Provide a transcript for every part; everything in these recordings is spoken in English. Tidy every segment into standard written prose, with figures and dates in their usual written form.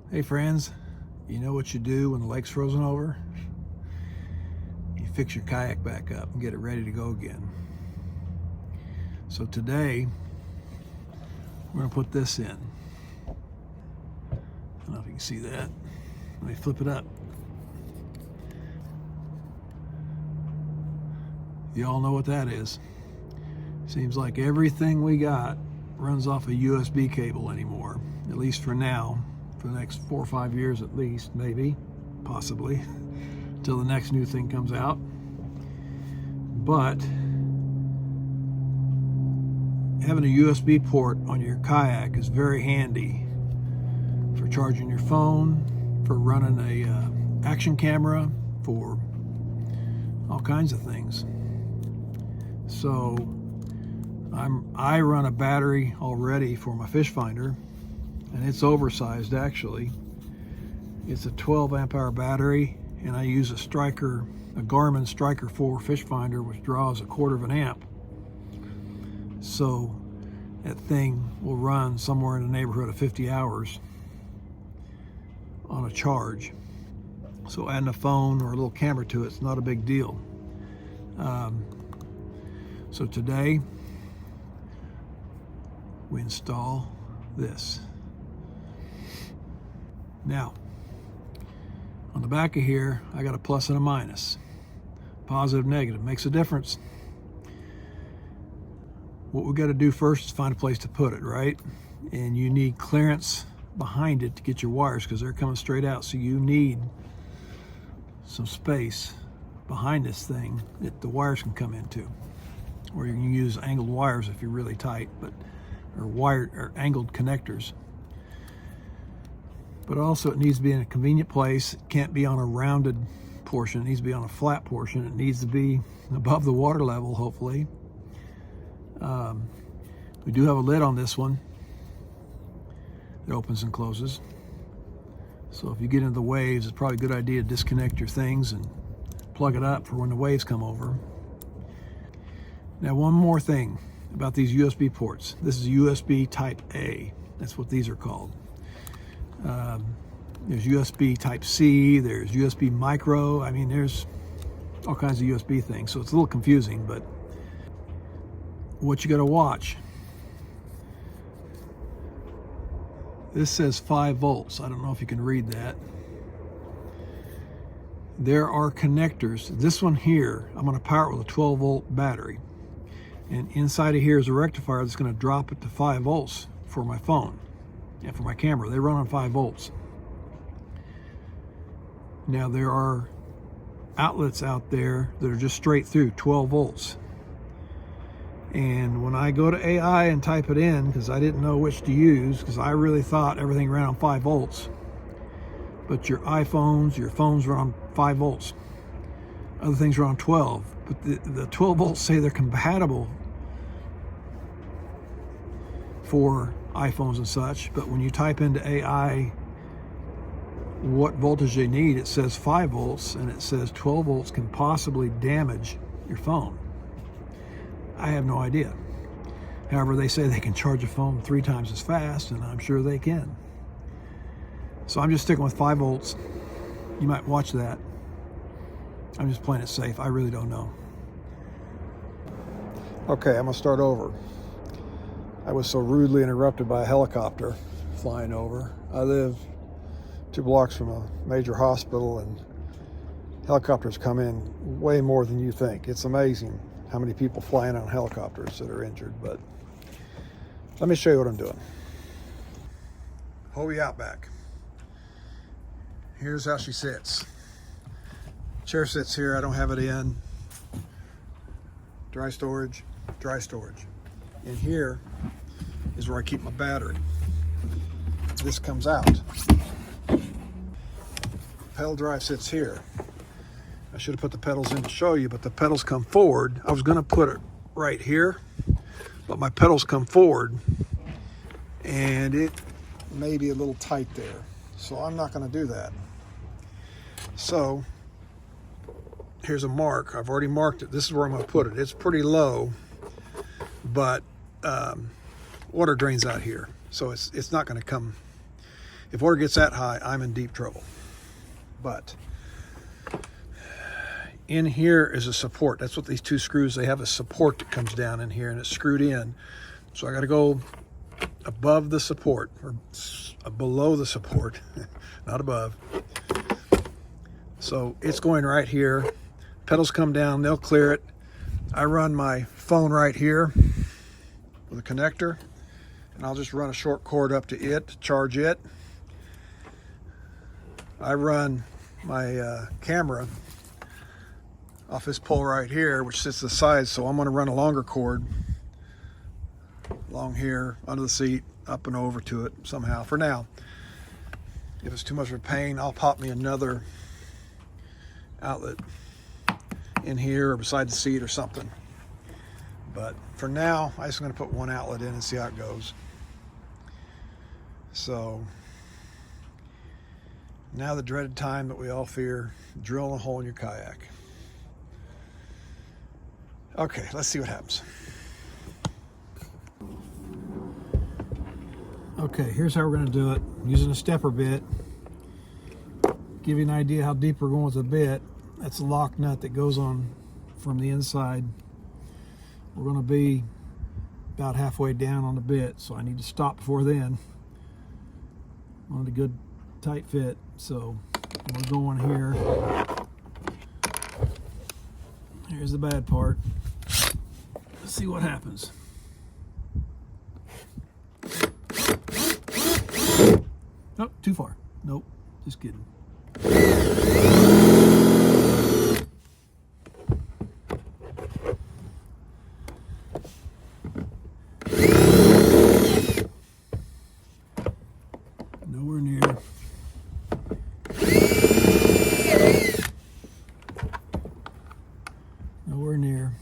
Hey friends, you know what you do when the lake's frozen over? You fix your kayak back up and get it ready to go again. So today, we're gonna put this in. I don't know if you can see that. Let me flip it up. You all know what that is. Seems like everything we got runs off a USB cable anymore, at least for now. For the next 4 or 5 years at least, maybe, possibly, till the next new thing comes out. But having a USB port on your kayak is very handy for charging your phone, for running a action camera, for all kinds of things. So I run a battery already for my fish finder, and it's oversized actually. It's a 12 amp hour battery, and I use a Garmin Striker 4 fish finder, which draws 1/4 of an amp. So that thing will run somewhere in the neighborhood of 50 hours on a charge. So adding a phone or a little camera to it's not a big deal. So today we install this. Now, on the back of here, I got a plus and a minus. Positive, negative, makes a difference. What we got to do first is find a place to put it, right? And you need clearance behind it to get your wires, because they're coming straight out. So you need some space behind this thing that the wires can come into. Or you can use angled wires if you're really tight, or angled connectors. But also it needs to be in a convenient place. It can't be on a rounded portion. It needs to be on a flat portion. It needs to be above the water level, hopefully. We do have a lid on this one that opens and closes. So if you get into the waves, it's probably a good idea to disconnect your things and plug it up for when the waves come over. Now, one more thing about these USB ports. This is USB Type A. That's what these are called. There's USB Type C, there's USB Micro. I mean, there's all kinds of USB things, so it's a little confusing, but what you got to watch. This says 5 volts. I don't know if you can read that. There are connectors. This one here, I'm going to power it with a 12 volt battery. And inside of here is a rectifier that's going to drop it to 5 volts for my phone and for my camera. They run on 5 volts. Now there are outlets out there that are just straight through 12 volts. And when I go to AI and type it in, because I didn't know which to use, because I really thought everything ran on 5 volts. But your iPhones, your phones run on 5 volts. Other things run on 12. But the 12 volts say they're compatible for iPhones and such. But when you type into AI what voltage they need, it says 5 volts, and it says 12 volts can possibly damage your phone. I have no idea. However, they say they can charge a phone 3 times as fast, and I'm sure they can. So I'm just sticking with 5 volts. You might watch that. I'm just playing it safe. I really don't know. Okay, I'm gonna start over. I was so rudely interrupted by a helicopter flying over. I live 2 blocks from a major hospital, and helicopters come in way more than you think. It's amazing how many people flying on helicopters that are injured, but let me show you what I'm doing. Hobie Outback. Here's how she sits. Chair sits here. I don't have it in. Dry storage, dry storage. In here is where I keep my battery. This comes out. Pedal drive sits here. I should have put the pedals in to show you, but the pedals come forward. I was going to put it right here, but my pedals come forward, and it may be a little tight there. So I'm not going to do that. So here's a mark. I've already marked it. This is where I'm going to put it. It's pretty low, but water drains out here, so it's not going to come If water gets that high, I'm in deep trouble. But in here is a support. That's what these two screws, they have a support that comes down in here and it's screwed in. So I got to go above the support, or below the support, not above. So it's going right here. Pedals come down, they'll clear it. I run my phone right here with a connector, and I'll just run a short cord up to it to charge it. I run my camera off this pole right here, which sits to the side, so I'm going to run a longer cord along here, under the seat, up and over to it somehow. For now, if it's too much of a pain, I'll pop me another outlet in here or beside the seat or something. But for now, I'm just going to put one outlet in and see how it goes. So now the dreaded time that we all fear, drilling a hole in your kayak. Okay, let's see what happens. Okay, here's how we're going to do it. Using a stepper bit. Give you an idea how deep we're going with the bit. That's the lock nut that goes on from the inside. We're going to be about halfway down on the bit, so I need to stop before then. I want a good tight fit, so we're going here. Here's the bad part. Let's see what happens. Oh, too far. Nope, just kidding. Nowhere near. Nowhere near.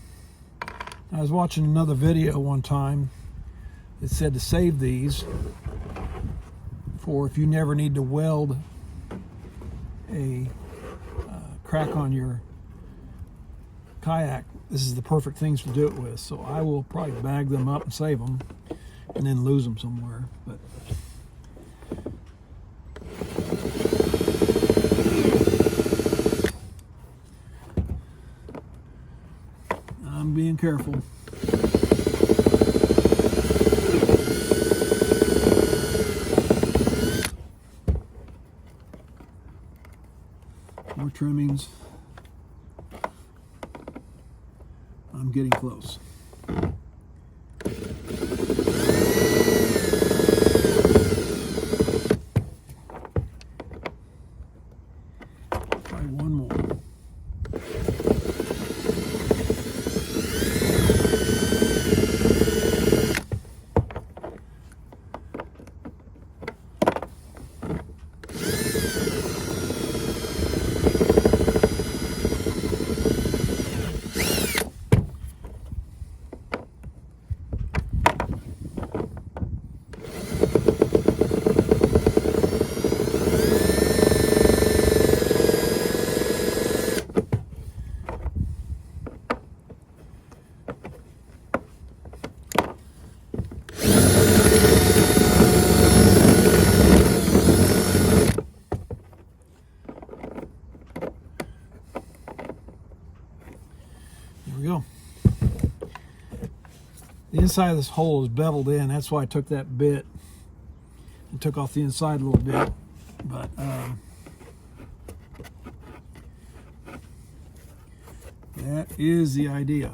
I was watching another video one time that said to save these for if you never need to weld a crack on your kayak, this is the perfect things to do it with. So I will probably bag them up and save them and then lose them somewhere. But I'm being careful. More trimmings. I'm getting close. Try one more. There we go. The inside of this hole is beveled in. That's why I took that bit and took off the inside a little bit. But that is the idea.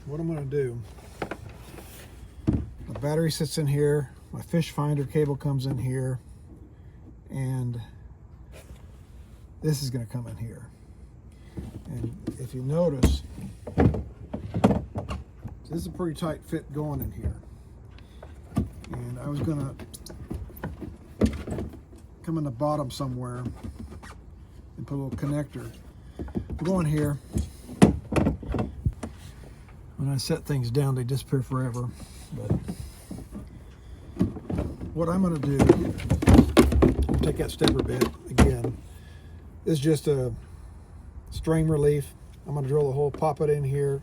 What I'm going to do, the battery sits in here, my fish finder cable comes in here, and this is going to come in here. And if you notice, this is a pretty tight fit going in here. And I was going to come in the bottom somewhere and put a little connector. Go in here. When I set things down, they disappear forever. But what I'm going to do, take that stepper bit again. This is just a strain relief. I'm going to drill the hole, pop it in here.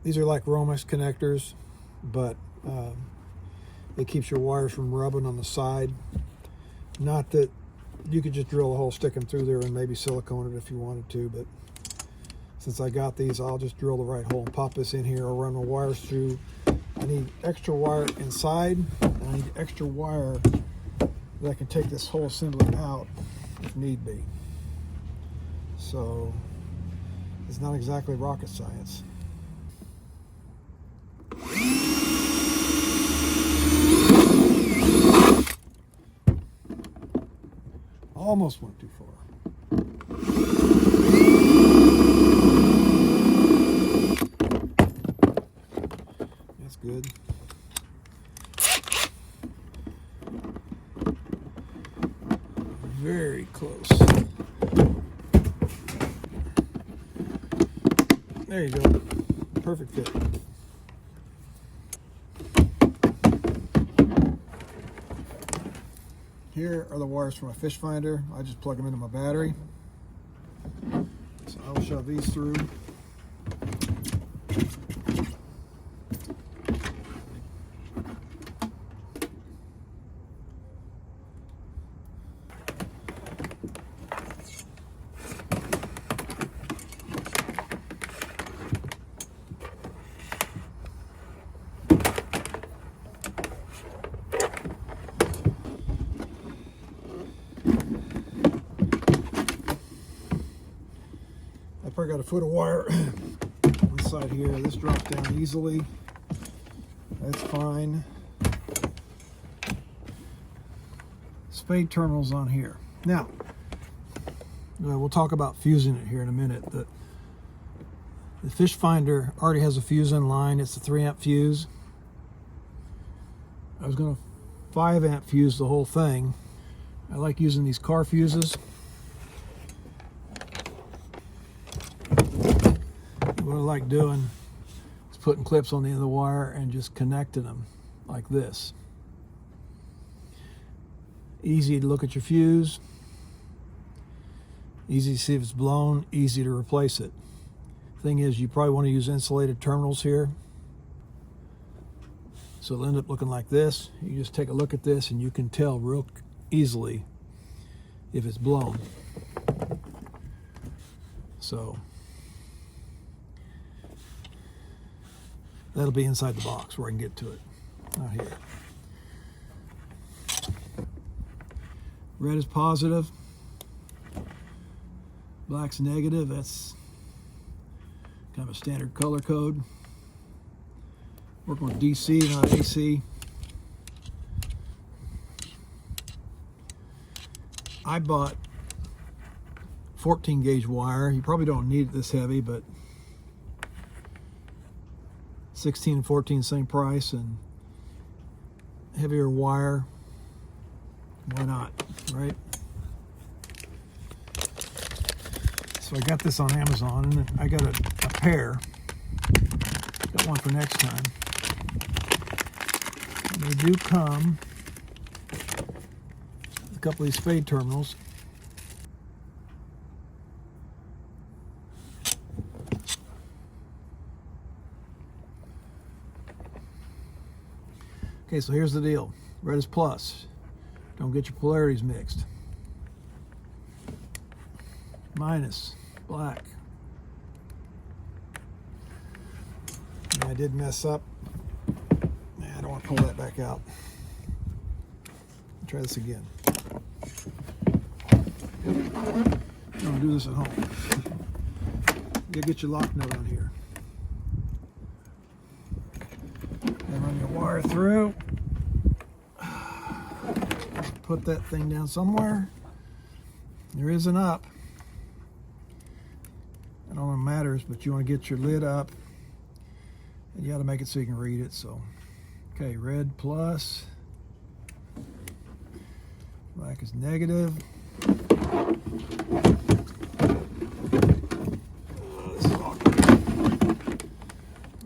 These are like Romex connectors, but it keeps your wires from rubbing on the side. Not that you could just drill a hole, stick them through there, and maybe silicone it if you wanted to, but since I got these, I'll just drill the right hole and pop this in here. I'll run my wires through. I need extra wire inside, and I need extra wire that I can take this whole assembly out if need be. So it's not exactly rocket science. Almost went too far. That's good. Very close. There you go. Perfect fit. Here are the wires for my fish finder. I just plug them into my battery. So I'll shove these through. I probably got a foot of wire inside here. This drops down easily. That's fine. Spade terminals on here. Now, we'll talk about fusing it here in a minute. The fish finder already has a fuse in line. It's a 3-amp fuse. I was going to 5-amp fuse the whole thing. I like using these car fuses. What I like doing is putting clips on the end of the wire and just connecting them like this. Easy to look at your fuse, easy to see if it's blown, easy to replace it. Thing is, you probably want to use insulated terminals here, so it'll end up looking like this. You just take a look at this and you can tell real easily if it's blown. So that'll be inside the box where I can get to it. Not here. Red is positive. Black's negative. That's kind of a standard color code. Working with DC, not AC. I bought 14 gauge wire. You probably don't need it this heavy, but 16 and 14 same price, and heavier wire, why not, right? So I got this on Amazon, and I got a pair. Got one for next time. They do come with a couple of these spade terminals. Okay, so here's the deal. Red is plus. Don't get your polarities mixed. Minus, black. And I did mess up. I don't want to pull that back out. Try this again. I'm gonna do this at home. You gotta get your lock nut on here. And run your wire through. Put that thing down somewhere. There is an up. I don't know what matters, but you want to get your lid up. And you got to make it so you can read it. So, okay, red plus. Black is negative. This is awkward.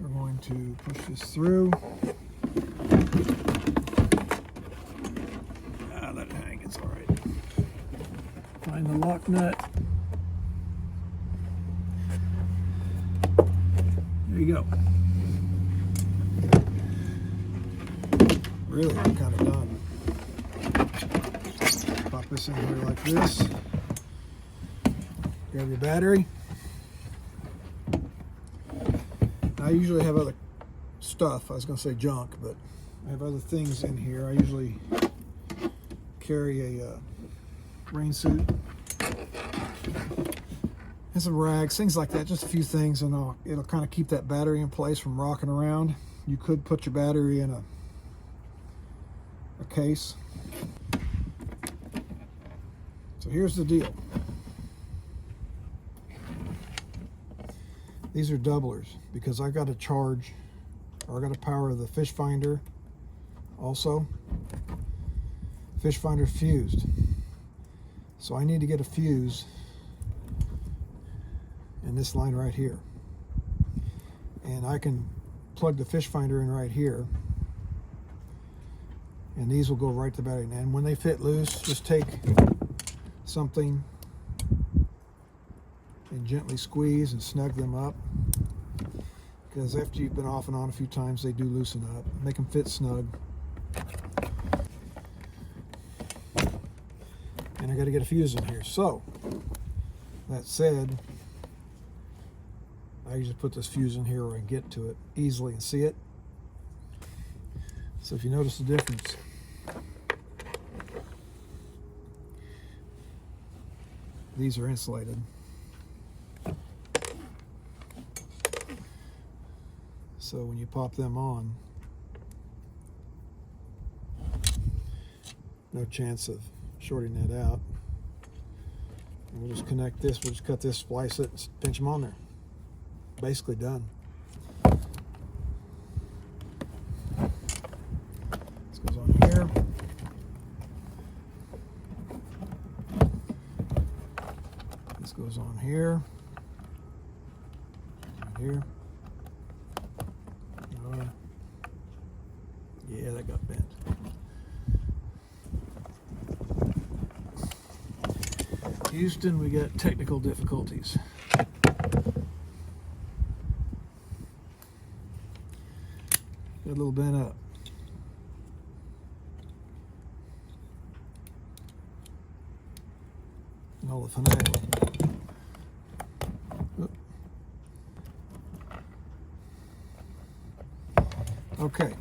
We're going to push this through. Let it hang, it's all right. Find the lock nut. There you go. Really, I'm kind of done. Pop this in here like this. Grab your battery. I usually have other stuff. I was going to say junk, but I have other things in here. I usually carry a rain suit and some rags, things like that, just a few things, and it'll kind of keep that battery in place from rocking around. You could put your battery in a case. So here's the deal. These are doublers because I got to charge, or I got to power the fish finder also. Fish finder's fused, so I need to get a fuse in this line right here, and I can plug the fish finder in right here, and these will go right to the battery. And when they fit loose, just take something and gently squeeze and snug them up, because after you've been off and on a few times, they do loosen up. Make them fit snug. And I got to get a fuse in here. So that said, I usually put this fuse in here where I can get to it easily and see it. So if you notice the difference, these are insulated. So when you pop them on, no chance of shorting that out. And we'll just connect this, we'll just cut this, splice it, and pinch them on there. Basically done. This goes on here. This goes on here. Here. Yeah, that got bent. Houston, we got technical difficulties. Got a little bent up. And all the finagling. Okay.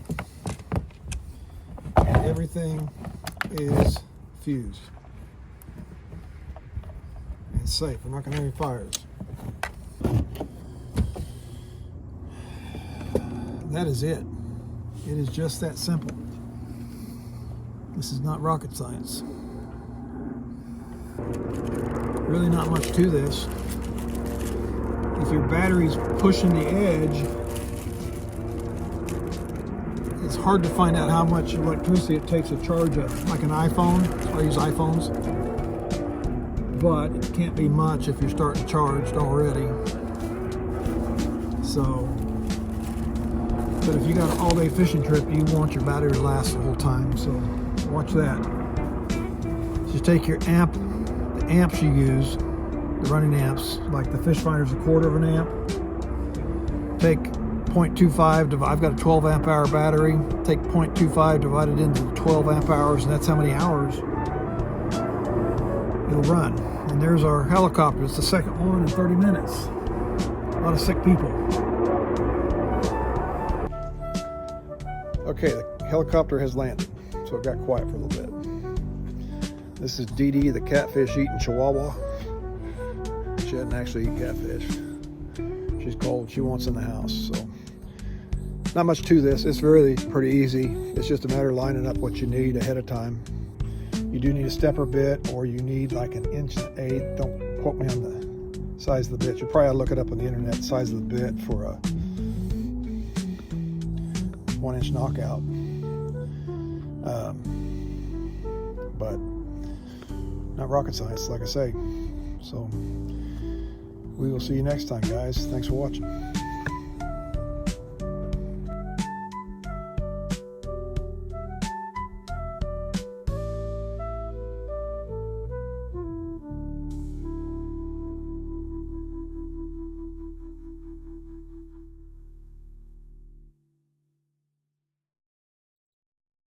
Everything is fused and safe. We're not going to have any fires. That is it. It is just that simple. This is not rocket science. Really not much to this. If your battery's pushing the edge, it's hard to find out how much electricity it takes to charge like an iPhone. I use iPhones. But it can't be much if you're starting charged already. So, but if you got an all-day fishing trip, you want your battery to last the whole time. So watch that. Just take your amp, the amps you use, the running amps, like the fish finder's a quarter of an amp. Take 0.25, I've got a 12 amp hour battery. Take 0.25 divided into 12 amp hours, and that's how many hours it'll run. And there's our helicopter. It's the second one in 30 minutes. A lot of sick people. Okay, the helicopter has landed, so it got quiet for a little bit. This is Dee Dee, the catfish eating chihuahua. She doesn't actually eat catfish. She's cold. She wants in the house. So not much to this. It's really pretty easy. It's just a matter of lining up what you need ahead of time. You do need a stepper bit, or you need like an 1/8. Don't quote me on the size of the bit. You probably ought to look it up on the internet, size of the bit for a 1-inch knockout. But not rocket science, like I say. So we will see you next time, guys. Thanks for watching.